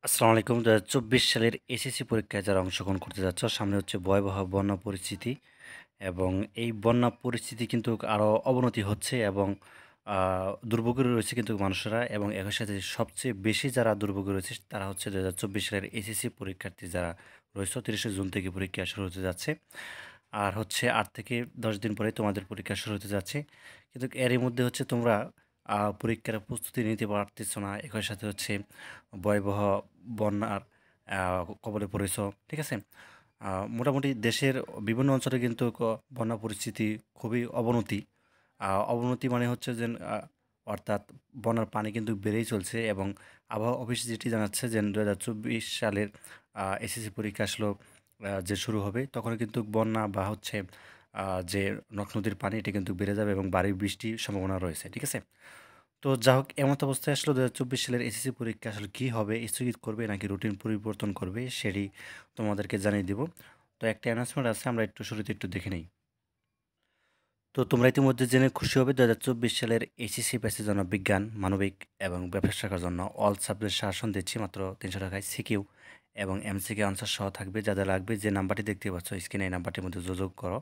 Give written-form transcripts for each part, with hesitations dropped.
আসসালামু আলাইকুম। ২০২৪ সালের এসএসসি পরীক্ষায় যারা অংশগ্রহণ করতে যাচ্ছ, সামনে হচ্ছে ভয়াবহ বন্যা পরিস্থিতি এবং এই বন্যা পরিস্থিতি কিন্তু আরও অবনতি হচ্ছে এবং দুর্ভোগে রয়েছে কিন্তু মানুষেরা এবং একই সাথে সবচেয়ে বেশি যারা দুর্ভোগে রয়েছে তারা হচ্ছে ২০২৪ সালের এসএসসি পরীক্ষার্থী যারা রয়েছে। ৩০শে জুন থেকে পরীক্ষা শুরু হতে যাচ্ছে। আর হচ্ছে ৮ থেকে ১০ দিন পরে তোমাদের পরীক্ষা শুরু হতে যাচ্ছে। কিন্তু এরই মধ্যে হচ্ছে তোমরা পরীক্ষার প্রস্তুতি নিতে পারতেছ না। একই সাথে হচ্ছে ভয়াবহ বন্যার কবলে পড়েছ। ঠিক আছে? মোটামুটি দেশের বিভিন্ন অঞ্চলে কিন্তু বন্যা পরিস্থিতি খুবই অবনতি। অবনতি মানে হচ্ছে যে অর্থাৎ বন্যার পানি কিন্তু বেড়েই চলছে এবং আবহাওয়া অফিস যেটি জানাচ্ছে যে ২০২৪ সালের এসএসসি পরীক্ষা আসলো যে শুরু হবে তখন কিন্তু বন্যা বা হচ্ছে যে নদ-নদীর পানি এটি কিন্তু বেড়ে যাবে এবং ভারী বৃষ্টির সম্ভাবনা রয়েছে। ঠিক আছে? তো যা হোক এমত অবস্থায় আসলে ২০২৪ সালের এসএসসি পরীক্ষা আসলে কী হবে? স্থগিত করবে নাকি রুটিন পরিবর্তন করবে? সেটি তোমাদেরকে জানিয়ে দিব। তো একটা অ্যানাউন্সমেন্ট আছে আমরা একটু শুরুতে একটু দেখে নেই। তো তোমরা ইতিমধ্যে জেনে খুশি হবে ২০২৪ সালের এইচএসসি ব্যাচের জন্য বিজ্ঞান, মানবিক এবং ব্যবসা শাখার জন্য অল সাবজেক্ট শাসন দিচ্ছি মাত্র ৳৩০০ সিকিউ এবং এমসিকিউ আনসার সহ থাকবে। যাদের লাগবে যে নাম্বারটি দেখতে পাচ্ছ স্ক্রিনে এই নাম্বারটির মধ্যে যোগাযোগ করো।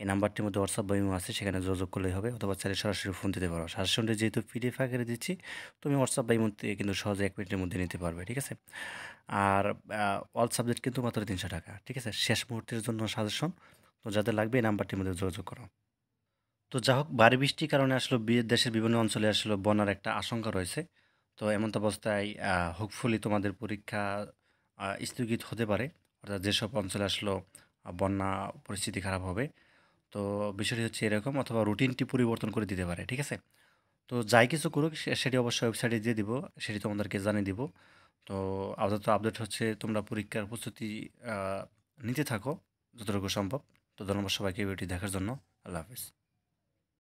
এই নাম্বারটির মধ্যে হোয়াটসঅ্যাপ বা ইমো আছে সেখানে যোগাযোগ করলেই হবে অথবা চাইলে সরাসরি ফোন দিতে পারো। সাজেশনটি যেহেতু পিডিএফ আকারে দিচ্ছি তুমি হোয়াটসঅ্যাপ বা ইমোতে কিন্তু সহজে ১ মিনিটের মধ্যে নিতে পারবে। ঠিক আছে? আর অল সাবজেক্ট কিন্তু মাত্র ৳৩০০। ঠিক আছে? শেষ মুহূর্তের জন্য সাজেশন। তো যাদের লাগবে এই নাম্বারটির মধ্যে যোগাযোগ করো। তো যা হোক ভারী বৃষ্টির কারণে আসলে দেশের বিভিন্ন অঞ্চলে আসলে বন্যার একটা আশঙ্কা রয়েছে। তো এমত অবস্থায় হোপফুলি তোমাদের পরীক্ষা স্থগিত হতে পারে। অর্থাৎ যেসব অঞ্চলে আসলে বন্যা পরিস্থিতি খারাপ হবে। তো বিষয়টি হচ্ছে এরকম অথবা রুটিনটি পরিবর্তন করে দিতে পারে। ঠিক আছে? তো যাই কিছু করুক সেটি অবশ্যই ওয়েবসাইটে দিয়ে দিব। সেটি তোমাদেরকে জানিয়ে দিব। তো আপাতত আপডেট হচ্ছে তোমরা পরীক্ষার প্রস্তুতি আ নিতে থাকো যতটুকু সম্ভব। তো ধন্যবাদ সবাইকে ভিডিওটি দেখার জন্য। আল্লাহ হাফেজ।